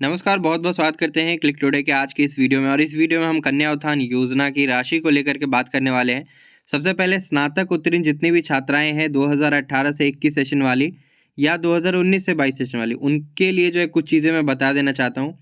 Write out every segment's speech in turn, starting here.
नमस्कार, बहुत-बहुत स्वागत करते हैं क्लिक टुडे के आज की इस वीडियो में। और इस वीडियो में हम कन्या उत्थान योजना की राशि को लेकर के बात करने वाले हैं। सबसे पहले स्नातक उत्तीर्ण जितनी भी छात्राएँ हैं 2018 से 21 सेशन वाली या 2019 से 22 सेशन वाली, उनके लिए जो है कुछ चीज़ें मैं बता देना चाहता हूँ।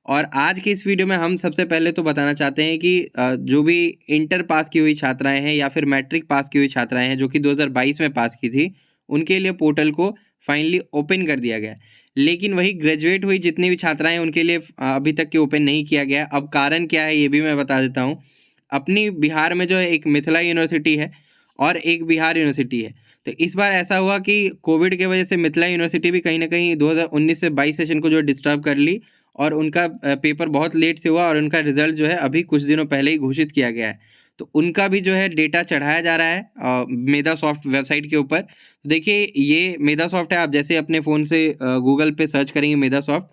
और आज की इस वीडियो में हम सबसे पहले तो बताना चाहते हैं कि जो भी इंटर पास की हुई छात्राएँ हैं या फिर मैट्रिक पास की हुई छात्राएँ हैं जो कि 2022 में पास की थी, उनके लिए पोर्टल को फाइनली ओपन कर दिया गया है। लेकिन वही ग्रेजुएट हुई जितनी भी छात्राएँ हैं उनके लिए अभी तक के ओपन नहीं किया गया है। अब कारण क्या है ये भी मैं बता देता हूँ। अपनी बिहार में जो है एक मिथिला यूनिवर्सिटी है और एक बिहार यूनिवर्सिटी है। तो इस बार ऐसा हुआ कि कोविड की वजह से मिथिला यूनिवर्सिटी भी कहीं न कहीं 2019 से 22 सेशन को जो डिस्टर्ब कर ली और उनका पेपर बहुत लेट से हुआ और उनका रिज़ल्ट जो है अभी कुछ दिनों पहले ही घोषित किया गया है। तो उनका भी जो है डेटा चढ़ाया जा रहा है मेधासॉफ्ट वेबसाइट के ऊपर। देखिए ये मेधासॉफ्ट है, आप जैसे अपने फ़ोन से गूगल पे सर्च करेंगे मेधासॉफ्ट,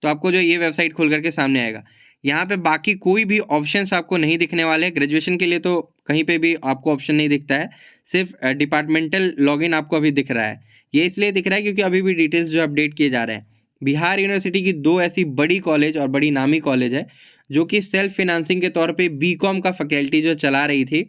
तो आपको जो ये वेबसाइट खोल कर के सामने आएगा। यहाँ पे बाकी कोई भी ऑप्शंस आपको नहीं दिखने वाले हैं। ग्रेजुएशन के लिए तो कहीं पे भी आपको ऑप्शन नहीं दिखता है, सिर्फ डिपार्टमेंटल लॉगिन आपको अभी दिख रहा है। ये इसलिए दिख रहा है क्योंकि अभी भी डिटेल्स जो अपडेट किए जा रहे हैं। बिहार यूनिवर्सिटी की 2 ऐसी बड़ी कॉलेज और बड़ी नामी कॉलेज है, जो कि सेल्फ फाइनेंसिंग के तौर पे बीकॉम का फैकल्टी जो चला रही थी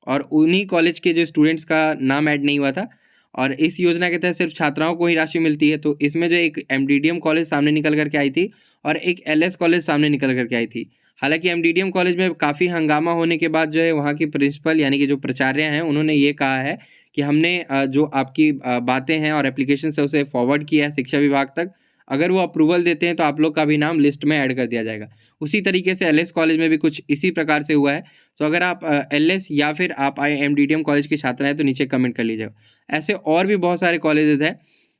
और उन्हीं कॉलेज के जो स्टूडेंट्स का नाम ऐड नहीं हुआ था। और इस योजना के तहत सिर्फ छात्राओं को ही राशि मिलती है। तो इसमें जो एक एमडीडीएम कॉलेज सामने निकल कर के आई थी और एक एलएस कॉलेज सामने निकल कर के आई थी। हालांकि एमडीडीएम कॉलेज में काफ़ी हंगामा होने के बाद जो है वहाँ की प्रिंसिपल यानी कि जो प्राचार्य हैं उन्होंने ये कहा है कि हमने जो आपकी बातें हैं और एप्लीकेशन से उसे फॉरवर्ड किया है शिक्षा विभाग तक। अगर वो अप्रूवल देते हैं तो आप लोग का भी नाम लिस्ट में ऐड कर दिया जाएगा। उसी तरीके से एलएस कॉलेज में भी कुछ इसी प्रकार से हुआ है। तो अगर आप एलएस या फिर आप एमडीडीएम कॉलेज के छात्र हैं तो नीचे कमेंट कर लीजिएगा। ऐसे और भी बहुत सारे कॉलेजेस हैं।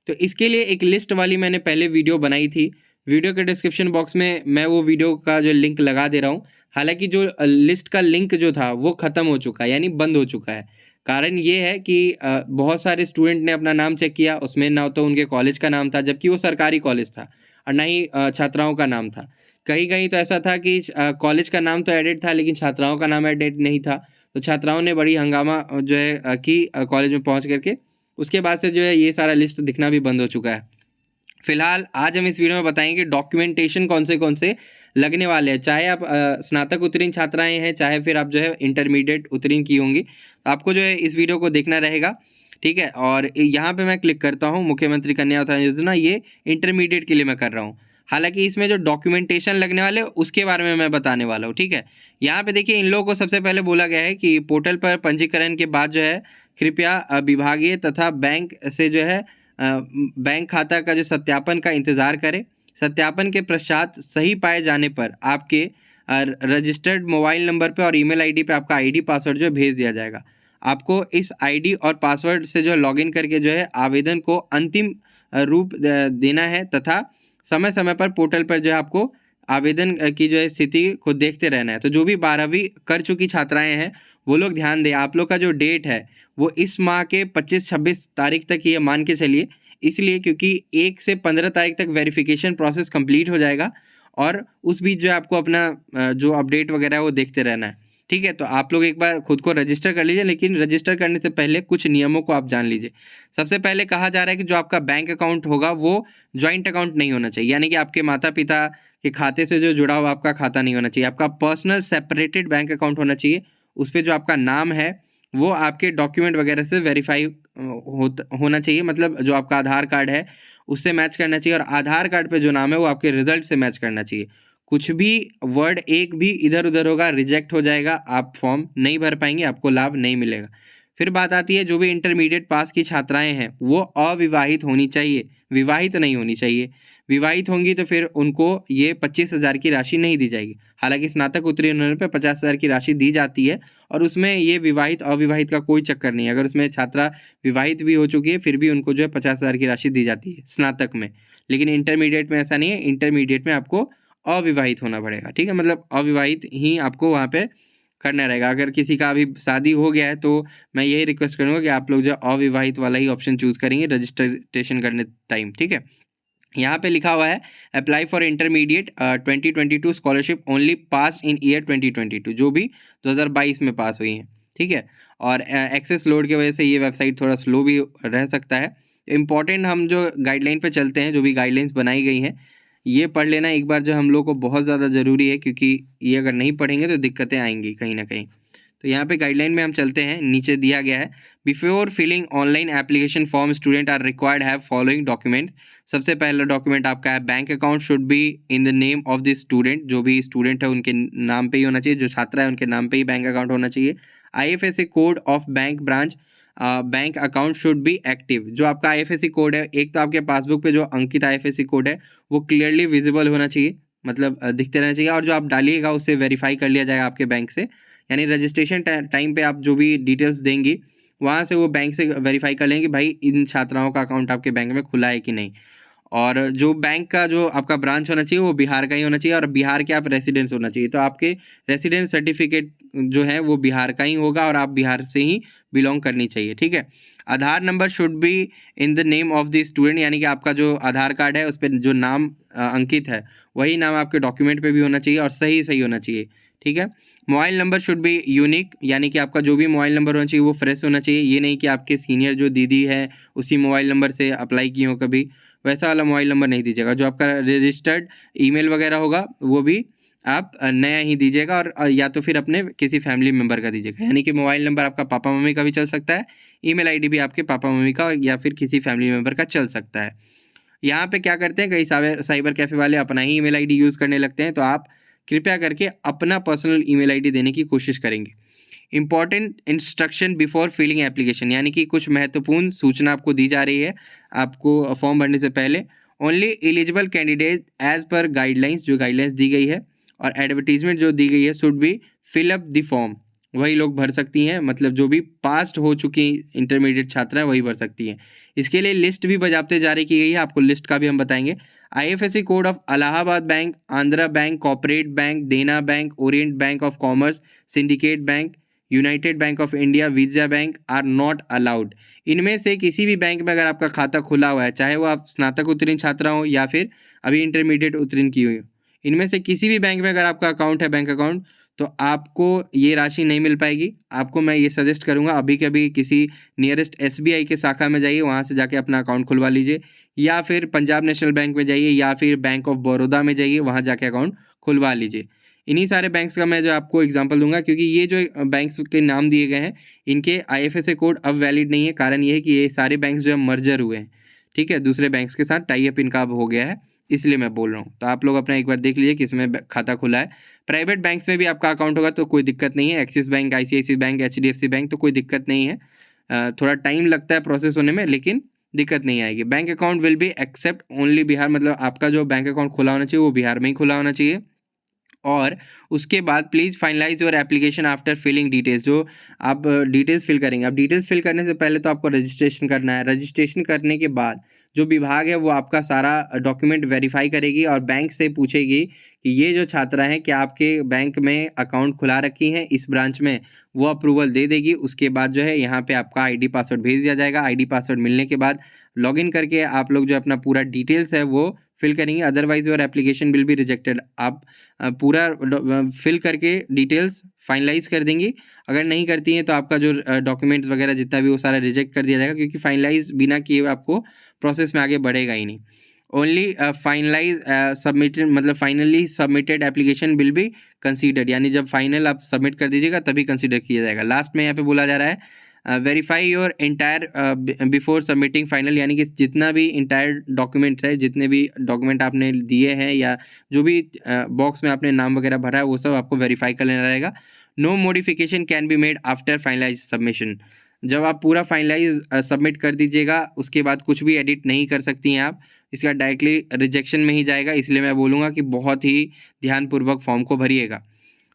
तो इसके लिए एक लिस्ट वाली मैंने पहले वीडियो बनाई थी। वीडियो के डिस्क्रिप्शन बॉक्स में मैं वो वीडियो का जो लिंक लगा दे रहा हूँ। हालाँकि जो लिस्ट का लिंक जो था वो ख़त्म हो चुका है, यानी बंद हो चुका है। कारण ये है कि बहुत सारे स्टूडेंट ने अपना नाम चेक किया, उसमें ना तो उनके कॉलेज का नाम था, जबकि वो सरकारी कॉलेज था और ना ही छात्राओं का नाम था। कहीं-कहीं तो ऐसा था कि कॉलेज का नाम तो एडेड था लेकिन छात्राओं का नाम एडेड नहीं था। तो छात्राओं ने बड़ी हंगामा जो है की कॉलेज में पहुँच कर के। उसके बाद से जो है ये सारा लिस्ट दिखना भी बंद हो चुका है। फिलहाल आज हम इस वीडियो में बताएंगे डॉक्यूमेंटेशन कौन से लगने वाले हैं। चाहे आप स्नातक उत्तीर्ण छात्राएं हैं, चाहे फिर आप जो है इंटरमीडिएट उत्तीर्ण की होंगी, तो आपको जो है इस वीडियो को देखना रहेगा। ठीक है, और यहाँ पे मैं क्लिक करता हूँ मुख्यमंत्री कन्या उत्थान योजना, ये इंटरमीडिएट के लिए मैं कर रहा हूँ। हालांकि इसमें जो डॉक्यूमेंटेशन लगने वाले उसके बारे में मैं बताने वाला हूँ। ठीक है, यहाँ पे देखिए इन लोगों को सबसे पहले बोला गया है कि पोर्टल पर पंजीकरण के बाद जो है कृपया विभागीय तथा बैंक से जो है बैंक खाता का जो सत्यापन का इंतज़ार करें। सत्यापन के पश्चात सही पाए जाने पर आपके रजिस्टर्ड मोबाइल नंबर पे और ईमेल आईडी पे आपका आईडी पासवर्ड जो है भेज दिया जाएगा। आपको इस आईडी और पासवर्ड से जो है लॉगिन करके जो है आवेदन को अंतिम रूप देना है तथा समय समय पर पोर्टल पर जो है आपको आवेदन की जो है स्थिति को देखते रहना है। तो जो भी 12वीं कर चुकी छात्राएं हैं वो लोग ध्यान दें, आप लोग का जो डेट है वो इस माह के 25-26 तारीख तक ये मान के चलिए। इसलिए क्योंकि 1 से 15 तारीख तक वेरिफिकेशन प्रोसेस कंप्लीट हो जाएगा और उस बीच जो है आपको अपना जो अपडेट वगैरह है वो देखते रहना है। ठीक है, तो आप लोग एक बार खुद को रजिस्टर कर लीजिए, लेकिन रजिस्टर करने से पहले कुछ नियमों को आप जान लीजिए। सबसे पहले कहा जा रहा है कि जो आपका बैंक अकाउंट होगा वो जॉइंट अकाउंट नहीं होना चाहिए, यानी कि आपके माता पिता के खाते से जो जुड़ा हुआ आपका खाता नहीं होना चाहिए। आपका पर्सनल सेपरेटेड बैंक अकाउंट होना चाहिए। उस पे जो आपका नाम है वो आपके डॉक्यूमेंट वगैरह से वेरीफाई होना चाहिए। मतलब जो आपका आधार कार्ड है उससे मैच करना चाहिए और आधार कार्ड पे जो नाम है वो आपके रिजल्ट से मैच करना चाहिए। कुछ भी वर्ड एक भी इधर उधर होगा रिजेक्ट हो जाएगा, आप फॉर्म नहीं भर पाएंगे, आपको लाभ नहीं मिलेगा। फिर बात आती है जो भी इंटरमीडिएट पास की छात्राएं हैं वो अविवाहित होनी चाहिए, विवाहित नहीं होनी चाहिए। विवाहित होंगी तो फिर उनको ये 25,000 की राशि नहीं दी जाएगी। हालांकि स्नातक उत्तीर्ण होने पर 50,000 की राशि दी जाती है और उसमें ये विवाहित अविवाहित का कोई चक्कर नहीं है। अगर उसमें छात्रा विवाहित भी हो चुकी है फिर भी उनको जो है 50,000 की राशि दी जाती है स्नातक में। लेकिन इंटरमीडिएट में ऐसा नहीं है, इंटरमीडिएट में आपको अविवाहित होना पड़ेगा। ठीक है, मतलब अविवाहित ही आपको वहाँ पे करना रहेगा। अगर किसी का अभी शादी हो गया है तो मैं यही रिक्वेस्ट करूँगा कि आप लोग जो अविवाहित वाला ही ऑप्शन चूज़ करेंगे रजिस्ट्रेशन करने टाइम। ठीक है, यहाँ पे लिखा हुआ है apply for intermediate 2022 scholarship only pass in year 2022, जो भी 2022 में पास हुई हैं। ठीक है, और एक्सेस लोड की वजह से ये वेबसाइट थोड़ा स्लो भी रह सकता है। इम्पॉर्टेंट हम जो गाइडलाइन पे चलते हैं, जो भी गाइडलाइंस बनाई गई हैं, ये पढ़ लेना एक बार जो हम लोग को बहुत ज़्यादा ज़रूरी है, क्योंकि ये अगर नहीं पढ़ेंगे तो दिक्कतें आएंगी कहीं ना कहीं। तो यहाँ पे गाइडलाइन में हम चलते हैं, नीचे दिया गया है before filling online application form student are required have following documents. सबसे पहला डॉक्यूमेंट आपका है bank account should be in the name of the student. जो भी स्टूडेंट है उनके नाम पे ही होना चाहिए, जो छात्रा है उनके नाम पे ही बैंक अकाउंट होना चाहिए। IFSC code of bank branch bank account should be active. जो आपका IFSC कोड है, एक तो आपके पासबुक पे जो अंकित IFSC कोड है वो क्लियरली विजिबल होना चाहिए, मतलब दिखते रहना चाहिए, और जो आप डालिएगा उससे वेरीफाई कर लिया जाएगा आपके बैंक से। यानी रजिस्ट्रेशन टाइम पे आप जो भी डिटेल्स देंगी वहाँ से वो बैंक से वेरीफाई कर लेंगे भाई इन छात्राओं का अकाउंट आपके बैंक में खुला है कि नहीं। और जो बैंक का जो आपका ब्रांच होना चाहिए वो बिहार का ही होना चाहिए, और बिहार के आप रेसिडेंस होना चाहिए। तो आपके रेसिडेंस सर्टिफिकेट जो है वो बिहार का ही होगा और आप बिहार से ही बिलोंग करनी चाहिए, ठीक है। Aadhaar number should be in the name of the student, यानी कि आपका जो आधार कार्ड है उस पर जो नाम अंकित है वही नाम आपके डॉक्यूमेंट पे भी होना चाहिए और सही सही होना चाहिए, ठीक है। Mobile number should be unique, यानी कि आपका जो भी मोबाइल नंबर होना चाहिए वो फ्रेश होना चाहिए। ये नहीं कि आपके सीनियर जो दीदी है उसी मोबाइल नंबर से अप्लाई की हो कभी, वैसा वाला मोबाइल नंबर नहीं दीजिएगा। जो आपका रजिस्टर्ड ईमेल वगैरह होगा वो भी आप नया ही दीजिएगा, और या तो फिर अपने किसी फैमिली मेम्बर का दीजिएगा। यानी कि मोबाइल नंबर आपका पापा मम्मी का भी चल सकता है, ईमेल आईडी भी आपके पापा मम्मी का या फिर किसी फैमिली मेम्बर का चल सकता है। यहाँ पे क्या करते हैं, कई साइबर कैफ़े वाले अपना ही ईमेल आईडी यूज़ करने लगते हैं, तो आप कृपया करके अपना पर्सनल ईमेल आईडी देने की कोशिश करेंगे। Important instruction before filling application, यानी कि कुछ महत्वपूर्ण सूचना आपको दी जा रही है आपको फॉर्म भरने से पहले। Only eligible candidate as per guidelines, जो गाइडलाइंस दी गई है और एडवर्टीजमेंट जो दी गई है, should be fill up the form, वही लोग भर सकती हैं, मतलब जो भी पास्ट हो चुकी इंटरमीडिएट छात्रा है वही भर सकती हैं। इसके लिए लिस्ट भी बजाबते जारी की गई है, आपको लिस्ट का भी हम बताएंगे। IFSC code of Allahabad bank, Andhra bank, corporate bank, Dena bank, orient bank of commerce, syndicate bank, united bank of India, Vijaya bank are not allowed. इनमें से किसी भी बैंक में अगर आपका खाता खुला हुआ है, चाहे वो आप स्नातक उत्तीर्ण छात्रा हो या फिर अभी इंटरमीडिएट उत्तीर्ण की हुई हो, इनमें से किसी भी बैंक में अगर आपका अकाउंट है, बैंक अकाउंट, तो आपको ये राशि नहीं मिल पाएगी। आपको मैं ये सजेस्ट करूँगा अभी के अभी किसी नियरेस्ट SBI के शाखा में जाइए, वहाँ से जाके अपना अकाउंट खुलवा लीजिए, या फिर पंजाब नेशनल बैंक में जाइए या फिर बैंक ऑफ बड़ौदा में जाइए, वहाँ जाके अकाउंट खुलवा लीजिए। इन्हीं सारे बैंक्स का मैं जो आपको एग्जांपल दूंगा, क्योंकि ये जो बैंक्स के नाम दिए गए हैं इनके IFSC कोड अब वैलिड नहीं है। कारण ये है कि ये सारे बैंक्स जो है मर्जर हुए हैं, ठीक है, दूसरे बैंक्स के साथ टाई अप इनका अब हो गया है, इसलिए मैं बोल रहा हूँ। तो आप लोग अपना एक बार देख लीजिए किसमें खाता खुला है। प्राइवेट बैंक्स में भी आपका अकाउंट होगा तो कोई दिक्कत नहीं है, axis bank, ICICI bank, HDFC bank, तो कोई दिक्कत नहीं है। थोड़ा टाइम लगता है प्रोसेस होने में, लेकिन दिक्कत नहीं आएगी। Bank account will be accept only Bihar, मतलब आपका जो बैंक अकाउंट खुला होना चाहिए वो बिहार में ही खुला होना चाहिए। और उसके बाद please finalise your application after filling details. जो आप डिटेल्स फिल करेंगे, अब डिटेल्स फिल करने से पहले तो आपको रजिस्ट्रेशन करना है। रजिस्ट्रेशन करने के बाद जो विभाग है वो आपका सारा डॉक्यूमेंट वेरीफाई करेगी और बैंक से पूछेगी कि ये जो छात्रा हैं क्या आपके बैंक में अकाउंट खुला रखी हैं इस ब्रांच में, वो अप्रूवल दे देगी। उसके बाद जो है यहाँ पे आपका ID पासवर्ड भेज दिया जाएगा। ID पासवर्ड मिलने के बाद लॉगिन करके आप लोग जो अपना पूरा डिटेल्स है वो फिल करेंगे, otherwise your application will be rejected. आप पूरा फिल करके डिटेल्स फाइनलाइज कर देंगी। अगर नहीं करती हैं तो आपका जो डॉक्यूमेंट्स वगैरह जितना भी वो सारा रिजेक्ट कर दिया जाएगा, क्योंकि फाइनलाइज बिना किए आपको प्रोसेस में आगे बढ़ेगा ही नहीं। ओनली फाइनलाइज सबमिटेड, मतलब finally submitted application will be considered, यानी जब फाइनल आप सबमिट कर दीजिएगा तभी कंसीडर किया जाएगा। लास्ट में यहाँ पे बोला जा रहा है verify your entire before submitting final, यानी कि जितना भी इंटायर डॉक्यूमेंट्स है, जितने भी डॉक्यूमेंट आपने दिए हैं या जो भी बॉक्स में आपने नाम वगैरह भरा है वो सब आपको वेरीफाई कर लेना रहेगा। No modification can be made after finalise submission. जब आप पूरा फाइनलाइज सबमिट कर दीजिएगा उसके बाद कुछ भी एडिट नहीं कर सकती हैं आप, इसका डायरेक्टली रिजेक्शन में ही जाएगा। इसलिए मैं बोलूँगा कि बहुत ही ध्यानपूर्वक फॉर्म को भरिएगा।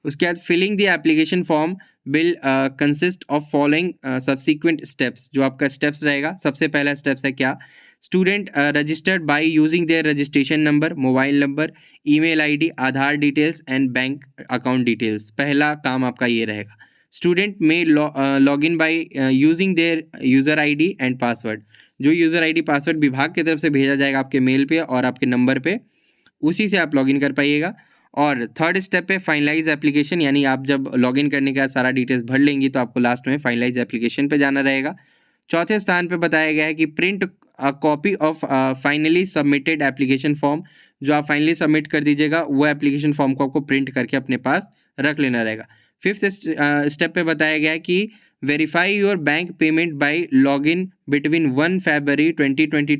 उसके बाद filling the application form will consist of following subsequent steps. जो आपका स्टेप्स रहेगा, सबसे पहला स्टेप्स है क्या, student registered by using their registration number, mobile number, email ID, Aadhaar details and bank account details. पहला काम आपका ये रहेगा। स्टूडेंट में log in by using their user ID and password. जो यूज़र आईडी पासवर्ड विभाग की तरफ से भेजा जाएगा आपके मेल पे और आपके नंबर पे, उसी से आप लॉगिन कर पाइएगा। और थर्ड स्टेप पे फाइनलाइज एप्लीकेशन, यानी आप जब लॉगिन करने का सारा डिटेल्स भर लेंगी तो आपको लास्ट में फाइनलाइज एप्लीकेशन पे जाना रहेगा। चौथे स्थान पे बताया गया है कि print a copy of finally submitted application form. जो आप फाइनली सबमिट कर दीजिएगा वो एप्लीकेशन फॉर्म को आपको प्रिंट करके अपने पास रख लेना रहेगा। 5th स्टेप पे बताया गया है कि verify your bank payment by login between 1 February 2022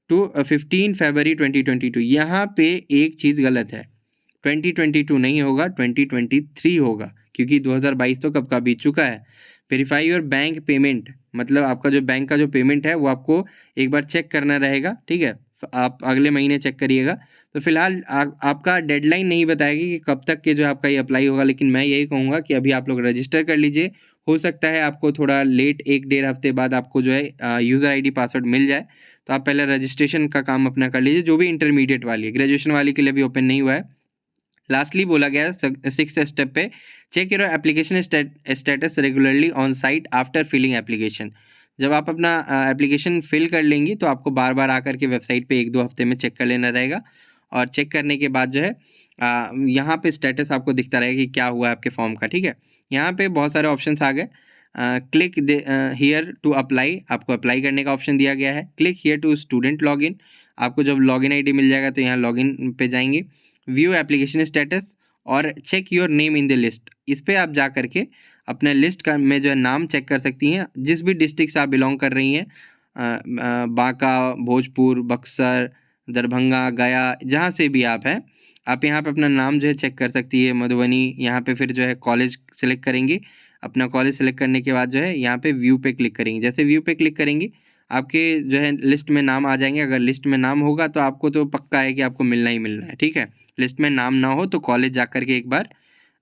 to 15 February 2022। यहाँ पे एक चीज़ गलत है, 2022 नहीं होगा, 2023 होगा, क्योंकि 2022 तो कब का बीत चुका है। वेरीफाई योर बैंक पेमेंट मतलब आपका जो बैंक का जो पेमेंट है वो आपको एक बार चेक करना रहेगा, ठीक है। आप अगले महीने चेक करिएगा। तो फिलहाल आपका डेडलाइन नहीं बताएगी कि कब तक के जो आपका ये अप्लाई होगा, लेकिन मैं यही कहूँगा कि अभी आप लोग रजिस्टर कर लीजिए। हो सकता है आपको थोड़ा लेट 1-1.5 हफ्ते बाद आपको जो है यूज़र आईडी पासवर्ड मिल जाए। तो आप पहले रजिस्ट्रेशन का काम अपना कर लीजिए, जो भी इंटरमीडिएट वाली है। ग्रेजुएशन वाली के लिए भी ओपन नहीं हुआ है। लास्टली बोला गया है 6th स्टेप पे, check your application status regularly on site after filling application. जब आप अपना एप्लीकेशन फिल कर लेंगी तो आपको बार बार आकर के वेबसाइट पे 1-2 हफ्ते में चेक कर लेना रहेगा। और चेक करने के बाद जो है यहाँ पे स्टेटस आपको दिखता रहेगा कि क्या हुआ है आपके फॉर्म का, ठीक है। यहाँ पे बहुत सारे ऑप्शंस आ गए। क्लिक हियर टू अप्लाई, आपको अप्लाई करने का ऑप्शन दिया गया है। Click here to student login, आपको जब लॉगिन आईडी मिल जाएगा तो यहाँ लॉगिन पे जाएंगे। व्यू एप्लीकेशन स्टेटस और check your name in the list, इस पर आप जा करके अपने लिस्ट का में जो है नाम चेक कर सकती हैं। जिस भी डिस्ट्रिक्ट से आप बिलोंग कर रही हैं, बांका, भोजपुर, बक्सर, दरभंगा, गया, जहाँ से भी आप हैं, आप यहाँ पे अपना नाम जो है चेक कर सकती है। मधुबनी, यहाँ पे फिर जो है कॉलेज सेलेक्ट करेंगे। अपना कॉलेज सेलेक्ट करने के बाद जो है यहाँ पे व्यू पे क्लिक करेंगे। जैसे व्यू पे क्लिक करेंगे आपके जो है लिस्ट में नाम आ जाएंगे। अगर लिस्ट में नाम होगा तो आपको तो पक्का है कि आपको मिलना ही मिलना है, ठीक है। लिस्ट में नाम ना हो तो कॉलेज जा कर के एक बार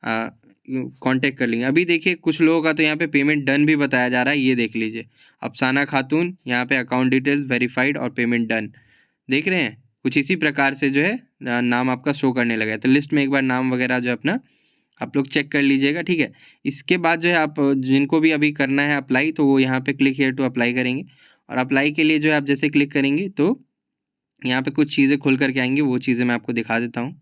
कांटेक्ट कर लेंगे। अभी देखिए कुछ लोगों का तो यहाँ पे पेमेंट डन भी बताया जा रहा है, ये देख लीजिए। अफसाना खातून, यहाँ पे अकाउंट डिटेल्स वेरीफाइड और पेमेंट डन, देख रहे हैं। कुछ इसी प्रकार से जो है नाम आपका शो करने लगा है। तो लिस्ट में एक बार नाम वगैरह जो है अपना आप लोग चेक कर लीजिएगा, ठीक है। इसके बाद जो है आप जिनको भी अभी करना है अप्लाई, तो वो यहाँ पे क्लिक हियर टू अप्लाई करेंगे। और अप्लाई के लिए जो है आप जैसे क्लिक करेंगे तो यहाँ पे कुछ चीज़ें खुल करके आएंगी, वो चीज़ें मैं आपको दिखा देता हूँ।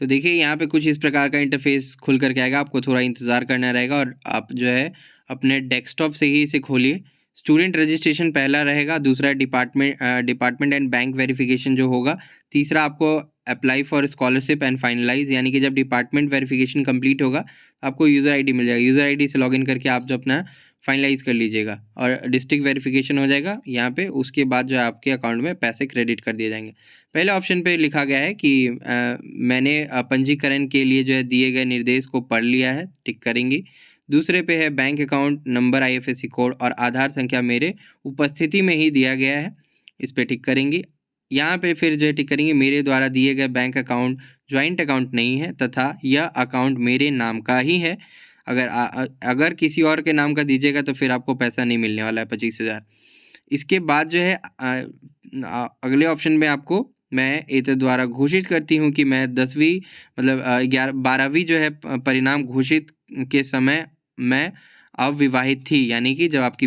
तो देखिए यहाँ पे कुछ इस प्रकार का इंटरफेस खुल करके आएगा, आपको थोड़ा इंतज़ार करना रहेगा और आप जो है अपने डेस्कटॉप से ही इसे खोलिए। स्टूडेंट रजिस्ट्रेशन पहला रहेगा, दूसरा डिपार्टमेंट एंड बैंक वेरिफिकेशन जो होगा, तीसरा आपको apply for scholarship and finalise, यानी कि जब डिपार्टमेंट वेरिफिकेशन कंप्लीट होगा आपको यूज़र आईडी मिल जाएगा। यूज़र आईडी से लॉगिन करके आप जो अपना फाइनलाइज कर लीजिएगा और डिस्ट्रिक्ट वेरिफिकेशन हो जाएगा यहाँ पे। उसके बाद जो है आपके अकाउंट में पैसे क्रेडिट कर दिए जाएंगे। पहले ऑप्शन पे लिखा गया है कि मैंने पंजीकरण के लिए जो है दिए गए निर्देश को पढ़ लिया है, टिक करेंगे। दूसरे पे है bank account number, IFSC code और आधार संख्या मेरे उपस्थिति में ही दिया गया है, इस पर टिक करेंगे। यहाँ पे फिर जो है टिक करेंगे मेरे द्वारा दिए गए बैंक अकाउंट ज्वाइंट अकाउंट नहीं है तथा यह अकाउंट मेरे नाम का ही है। अगर किसी और के नाम का दीजिएगा तो फिर आपको पैसा नहीं मिलने वाला है 25,000। इसके बाद जो है अगले ऑप्शन में आपको मैं एतद द्वारा घोषित करती हूँ कि मैं 10वीं मतलब 12वीं जो है परिणाम घोषित के समय मैं अविवाहित थी, यानी कि जब आपकी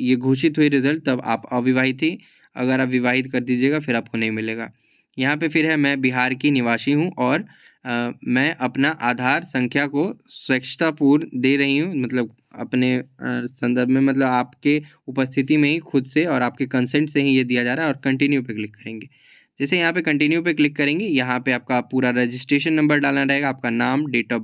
ये घोषित हुई रिजल्ट तब आप अविवाहित थी। अगर आप विवाहित कर दीजिएगा फिर आपको नहीं मिलेगा। यहाँ पे फिर है मैं बिहार की निवासी हूँ और मैं अपना आधार संख्या को स्वच्छतापूर्ण दे रही हूँ, मतलब अपने संदर्भ में, मतलब आपके उपस्थिति में ही खुद से और आपके कंसेंट से ही ये दिया जा रहा है। और कंटिन्यू पे क्लिक करेंगे। जैसे यहाँ पे कंटिन्यू पे क्लिक करेंगे, यहाँ पे आपका पूरा रजिस्ट्रेशन नंबर डालना रहेगा, आपका नाम, डेट ऑफ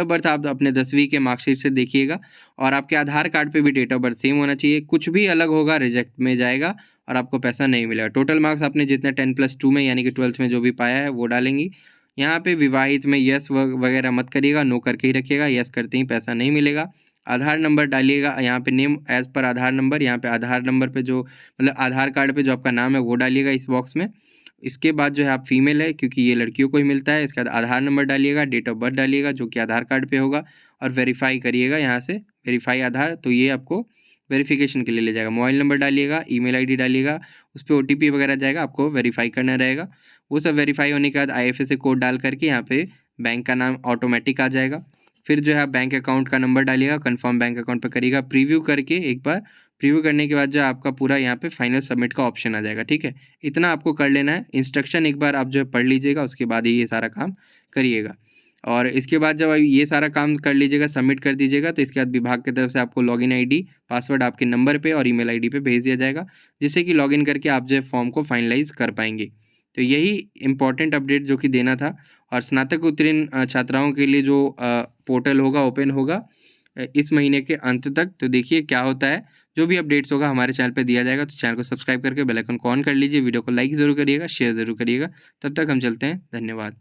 बर्थ आप अपने 10वीं के मार्कशीट से देखिएगा और आपके आधार कार्ड पे भी डेट ऑफ बर्थ सेम होना चाहिए। कुछ भी अलग होगा रिजेक्ट में जाएगा और आपको पैसा नहीं मिलेगा। टोटल मार्क्स आपने जितने 10+2 में यानी कि 12th में जो भी पाया है वो डालेंगी। यहाँ पे विवाहित में यस वगैरह मत करिएगा, नो करके ही रखिएगा, यस करते ही पैसा नहीं मिलेगा। आधार नंबर डालिएगा, यहाँ पे नेम एज़ पर आधार नंबर, यहाँ पे आधार नंबर पे जो मतलब आधार कार्ड पे जो आपका नाम है वो डालिएगा इस बॉक्स में। इसके बाद जो है आप फीमेल है क्योंकि ये लड़कियों को ही मिलता है। इसके बाद आधार नंबर डालिएगा, डेट ऑफ बर्थ डालिएगा जो कि आधार कार्ड पे होगा और वेरीफाई करिएगा यहाँ से, वेरीफाई आधार, तो ये आपको वेरिफिकेशन के लिए ले जाएगा। मोबाइल नंबर डालिएगा, ईमेल आईडी डालिएगा, उस पर ओटीपी वगैरह जाएगा, आपको वेरीफाई करना रहेगा। वो सब वेरीफाई होने के बाद आईएफएससी कोड डाल करके यहाँ पे बैंक का नाम ऑटोमेटिक आ जाएगा। फिर जो है आप बैंक अकाउंट का नंबर डालिएगा, कंफर्म बैंक अकाउंट पे करिएगा, प्रीव्यू करके एक बार प्रीव्यू करने के बाद जो आपका पूरा यहाँ पे फाइनल सबमिट का ऑप्शन आ जाएगा, ठीक है। इतना आपको कर लेना है। इंस्ट्रक्शन एक बार आप जो है पढ़ लीजिएगा, उसके बाद ही ये सारा काम करिएगा। और इसके बाद जब ये सारा काम कर लीजिएगा, सबमिट कर दीजिएगा, तो इसके बाद विभाग की तरफ से आपको लॉगिन आईडी, पासवर्ड आपके नंबर पे और ईमेल आईडी पे भेज दिया जाएगा, जिससे कि लॉगिन करके आप जो है फॉर्म को फाइनलाइज़ कर पाएंगे। तो यही इम्पॉर्टेंट अपडेट जो कि देना था। और स्नातक उत्तीर्ण छात्राओं के लिए जो पोर्टल होगा ओपन होगा इस महीने के अंत तक। तो देखिए क्या होता है, जो भी अपडेट्स होगा हमारे चैनल पे दिया जाएगा। तो चैनल को सब्सक्राइब करके बेल आइकन को ऑन कर लीजिए, वीडियो को लाइक ज़रूर करिएगा, शेयर ज़रूर करिएगा। तब तक हम चलते हैं, धन्यवाद।